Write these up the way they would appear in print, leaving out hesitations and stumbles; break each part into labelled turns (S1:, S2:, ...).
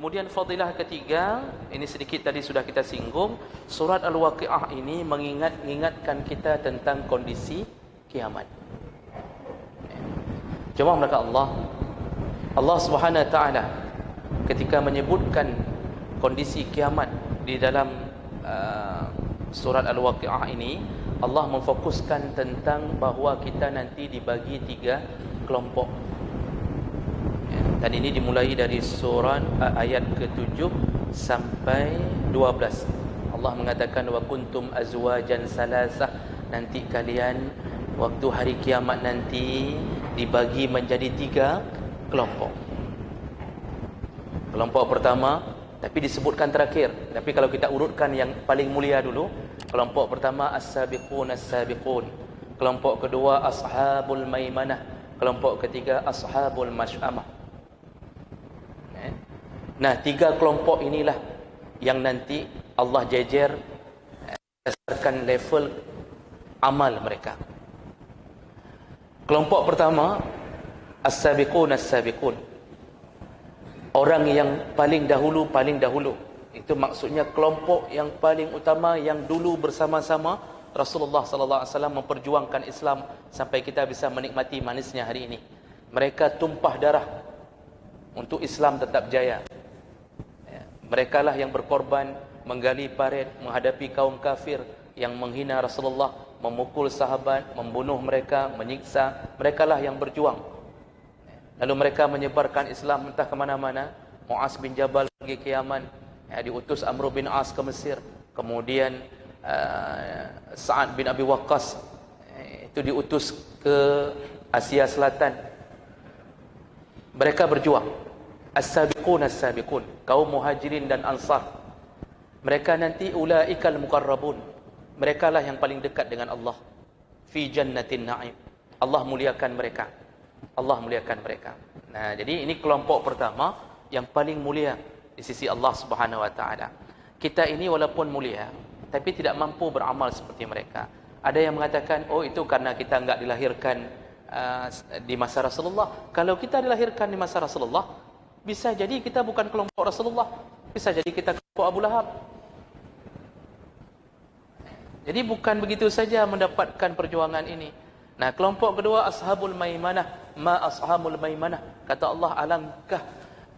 S1: Kemudian fadilah ketiga, ini sedikit tadi sudah kita singgung, surat Al-Waqi'ah ini mengingatkan kita tentang kondisi kiamat. Jemaah mereka Allah Subhanahu wa taala ketika menyebutkan kondisi kiamat di dalam surat Al-Waqi'ah ini, Allah memfokuskan tentang bahawa kita nanti dibagi 3 kelompok. Dan ini dimulai dari surah ayat ke-7 sampai 12. Allah mengatakan wa kuntum azwajan salasah, nanti kalian waktu hari kiamat nanti dibagi menjadi 3 kelompok. Kelompok pertama, tapi disebutkan terakhir. Tapi kalau kita urutkan yang paling mulia dulu, kelompok pertama as-sabiqun as-sabiqun. Kelompok kedua ashabul maimanah. Kelompok ketiga ashabul mash'amah. Nah, 3 kelompok inilah yang nanti Allah jejer berdasarkan level amal mereka. Kelompok pertama as-sabiqun as-sabiqun. Orang yang paling dahulu. Itu maksudnya kelompok yang paling utama yang dulu bersama-sama Rasulullah sallallahu alaihi wasallam memperjuangkan Islam sampai kita bisa menikmati manisnya hari ini. Mereka tumpah darah untuk Islam tetap jaya. Mereka lah yang berkorban, menggali parit, menghadapi kaum kafir yang menghina Rasulullah, memukul sahabat, membunuh mereka, menyiksa. Mereka lah yang berjuang. Lalu mereka menyebarkan Islam entah ke mana-mana. Mu'az bin Jabal pergi ke Yaman, diutus Amr bin As ke Mesir. Kemudian Sa'ad bin Abi Waqqas itu diutus ke Asia Selatan. Mereka berjuang. As-sabiqun as-sabiqun, kaum muhajirin dan ansar. Mereka nanti ulaikal muqarrabun. Mereka lah yang paling dekat dengan Allah. Fi jannatin na'im. Allah muliakan mereka. Allah muliakan mereka. Nah, jadi ini kelompok pertama yang paling mulia di sisi Allah Subhanahu wa taala. Kita ini walaupun mulia, tapi tidak mampu beramal seperti mereka. Ada yang mengatakan, oh itu karena kita enggak dilahirkan di masa Rasulullah. Kalau kita dilahirkan di masa Rasulullah, bisa jadi kita bukan kelompok Rasulullah. Bisa jadi kita kelompok Abu Lahab. Jadi bukan begitu saja mendapatkan perjuangan ini. Nah, kelompok kedua ashabul maimanah. Ma ashabul maimanah. Kata Allah, alangkah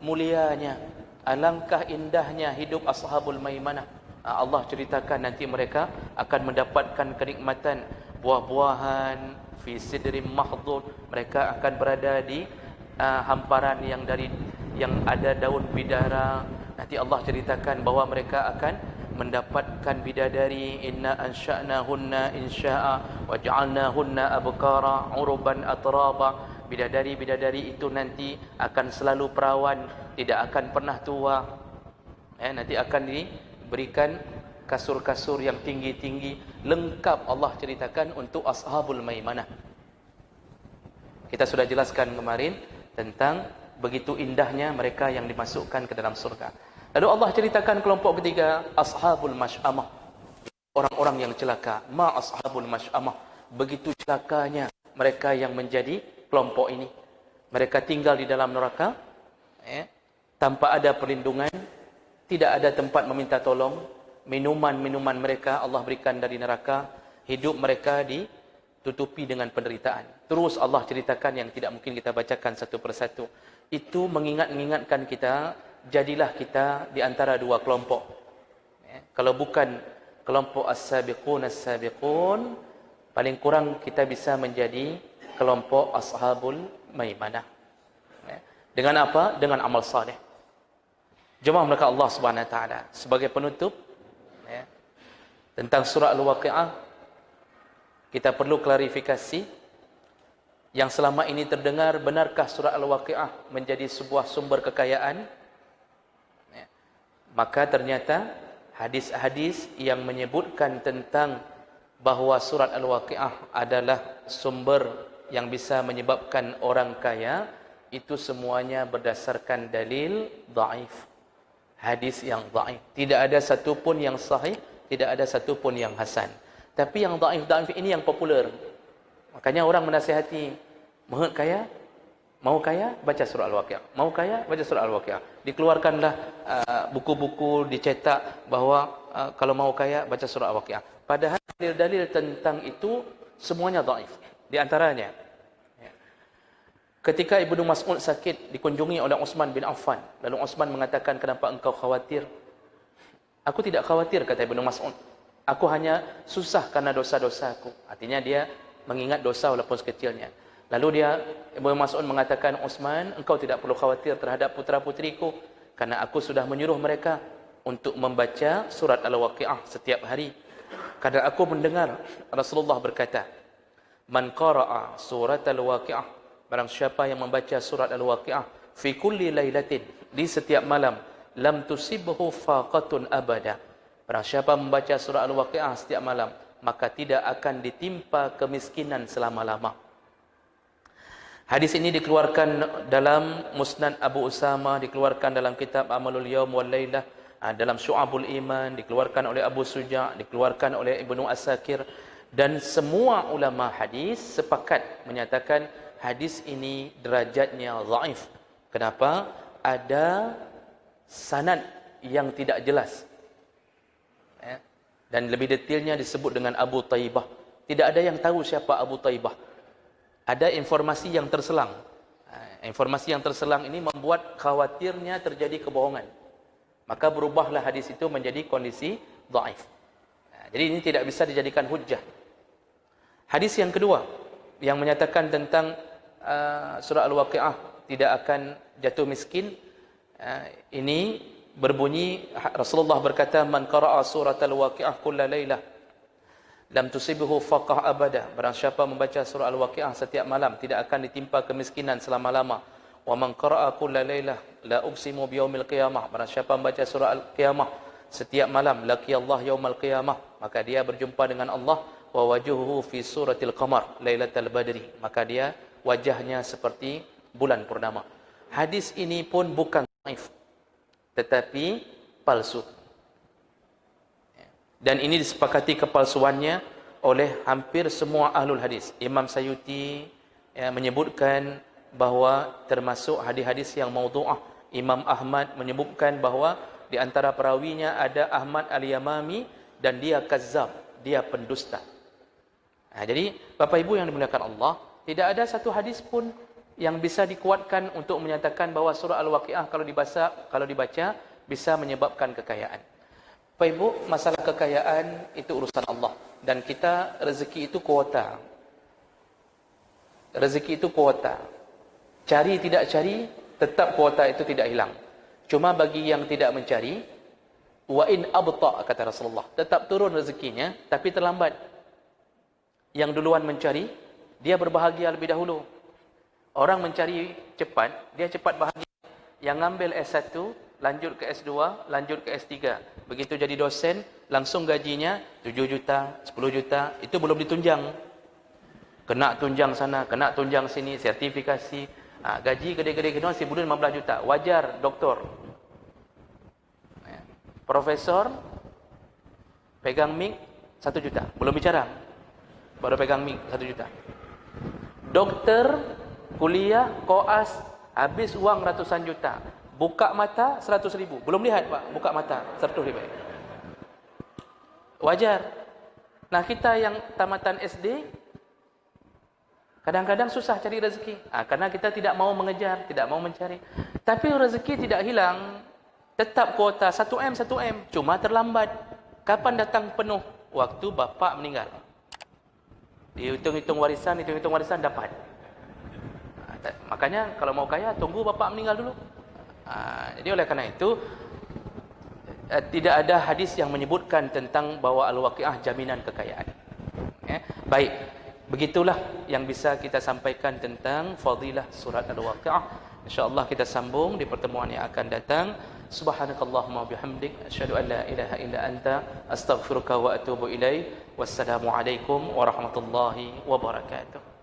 S1: mulianya, alangkah indahnya hidup ashabul maimanah. Allah ceritakan nanti mereka akan mendapatkan kenikmatan buah-buahan fi sidrim mahdud. Mereka akan berada di hamparan yang ada daun bidara. Nanti Allah ceritakan bahawa mereka akan mendapatkan bidadari. Inna ansha'nahunna insya'a wa ja'alnahunna abkara uruban atraba. Bidadari-bidadari itu nanti akan selalu perawan, tidak akan pernah tua. Nanti akan diberikan kasur-kasur yang tinggi-tinggi. Lengkap Allah ceritakan untuk ashabul maimanah. Kita sudah jelaskan kemarin tentang begitu indahnya mereka yang dimasukkan ke dalam surga. Lalu Allah ceritakan kelompok ketiga, ashabul mash'amah. Orang-orang yang celaka. Ma ashabul mash'amah. Begitu celakanya mereka yang menjadi kelompok ini. Mereka tinggal di dalam neraka, tanpa ada perlindungan, tidak ada tempat meminta tolong. Minuman-minuman mereka Allah berikan dari neraka. Hidup mereka ditutupi dengan penderitaan. Terus Allah ceritakan yang tidak mungkin kita bacakan satu persatu. Itu mengingatkan kita, jadilah kita di antara 2 kelompok. Kalau bukan kelompok as-sabiqun as-sabiqun, paling kurang kita bisa menjadi kelompok ashabul maimanah. Dengan apa? Dengan amal saleh. Jemaah mereka Allah Subhanahu wa taala, sebagai penutup tentang surah Al-Waqi'ah, kita perlu klarifikasi. Yang selama ini terdengar, benarkah surah Al-Waqi'ah menjadi sebuah sumber kekayaan? Maka ternyata hadis-hadis yang menyebutkan tentang bahawa surat Al-Waqi'ah adalah sumber yang bisa menyebabkan orang kaya, itu semuanya berdasarkan dalil dhaif. Hadis yang dhaif. Tidak ada satu pun yang sahih, tidak ada satu pun yang hasan. Tapi yang dhaif ini yang popular. Makanya orang menasihati, mahu kaya, Mau kaya, baca surah Al-Waqi'ah. Mau kaya, baca surah Al-Waqi'ah. Dikeluarkanlah buku-buku dicetak bahawa kalau mau kaya, baca surah Al-Waqi'ah. Padahal dalil-dalil tentang itu semuanya dhaif. Di antaranya, ketika Ibnu Mas'ud sakit, dikunjungi oleh Utsman bin Affan. Lalu Utsman mengatakan, kenapa engkau khawatir? Aku tidak khawatir, kata Ibnu Mas'ud. Aku hanya susah karena dosa-dosaku. Artinya dia mengingat dosa walaupun sekecilnya. Lalu Ibnu Mas'ud mengatakan, Utsman, engkau tidak perlu khawatir terhadap putra-putriku, karena aku sudah menyuruh mereka untuk membaca surat Al-Waqi'ah setiap hari. Kadang aku mendengar Rasulullah berkata, Man qara'a surat Al-Waqi'ah, barang siapa yang membaca surat Al-Waqi'ah fi kulli lailatin, di setiap malam, lam tusibhu faqatun abada. Barang siapa membaca surat Al-Waqi'ah setiap malam, maka tidak akan ditimpa kemiskinan selama-lama. Hadis ini dikeluarkan dalam Musnad Abu Usama, dikeluarkan dalam kitab Amalul Yaum wal Lailah, dalam Syu'abul Iman, dikeluarkan oleh Abu Suja', dikeluarkan oleh Ibnu Asakir, dan semua ulama hadis sepakat menyatakan hadis ini derajatnya dhaif. Kenapa? Ada sanad yang tidak jelas. Dan lebih detailnya disebut dengan Abu Taibah. Tidak ada yang tahu siapa Abu Taibah. Ada informasi yang terselang. Informasi yang terselang ini membuat khawatirnya terjadi kebohongan. Maka berubahlah hadis itu menjadi kondisi dhaif. Jadi ini tidak bisa dijadikan hujjah. Hadis yang kedua yang menyatakan tentang surah Al-Waqi'ah tidak akan jatuh miskin, ini berbunyi Rasulullah berkata, Man qara'a surat Al-Waqi'ah kulla lailah lam tusibuhu faqah abada. Barang siapa membaca surah Al-Waqi'ah setiap malam, tidak akan ditimpa kemiskinan selama-lama. Wa man qara'a kulla lailah la uqsimu biyaumil qiyamah. Barang siapa membaca surah Al-Qiyamah setiap malam, laqiyallah yaumal qiyamah, maka dia berjumpa dengan Allah. Wa wajuhuhu fi suratil qamar lailatal badri, maka dia wajahnya seperti bulan purnama. Hadis ini pun bukan dhaif, tetapi palsu. Dan ini disepakati kepalsuannya oleh hampir semua ahlul hadis. Imam Sayuti menyebutkan bahawa termasuk hadis-hadis yang maudhu'ah. Imam Ahmad menyebutkan bahawa di antara perawinya ada Ahmad Al-Yamami dan dia kazzab, dia pendusta. Jadi Bapak Ibu yang dimuliakan Allah, tidak ada satu hadis pun yang bisa dikuatkan untuk menyatakan bahawa surah Al-Waqi'ah kalau dibaca bisa menyebabkan kekayaan. Bapak Ibu, masalah kekayaan itu urusan Allah. Dan kita, rezeki itu kuota. Rezeki itu kuota. Cari tidak cari, tetap kuota itu tidak hilang. Cuma bagi yang tidak mencari, wa in abta', kata Rasulullah, tetap turun rezekinya, tapi terlambat. Yang duluan mencari, dia berbahagia lebih dahulu. Orang mencari cepat, dia cepat bahagia. Yang ngambil S1, lanjut ke S2, lanjut ke S3. Begitu jadi dosen, langsung gajinya 7 juta, 10 juta, itu belum ditunjang. Kena tunjang sana, kena tunjang sini, sertifikasi. Gaji gede-gede masih bulan 15 juta. Wajar, doktor. Profesor, pegang mic 1 juta. Belum bicara, baru pegang mic 1 juta. Dokter, kuliah, koas, habis uang ratusan juta. Buka mata 100 ribu. Belum lihat Pak, buka mata 100 ribu. Wajar. Nah kita yang tamatan SD, kadang-kadang susah cari rezeki. Karena kita tidak mau mengejar, tidak mau mencari. Tapi rezeki tidak hilang. Tetap kuota 1M, 1M. Cuma terlambat. Kapan datang penuh? Waktu bapak meninggal. Dihitung-hitung warisan dapat. Makanya kalau mau kaya, tunggu bapak meninggal dulu. Jadi oleh karena itu tidak ada hadis yang menyebutkan tentang bahawa Al-Waqi'ah jaminan kekayaan. Baik, begitulah yang bisa kita sampaikan tentang fadilah surat Al-Waqi'ah. InsyaAllah kita sambung di pertemuan yang akan datang. Subhanakallahumma bihamdik, asyhadu an la ilaha illa anta, astaghfiruka wa atubu ilaik. Wassalamualaikum warahmatullahi wabarakatuh.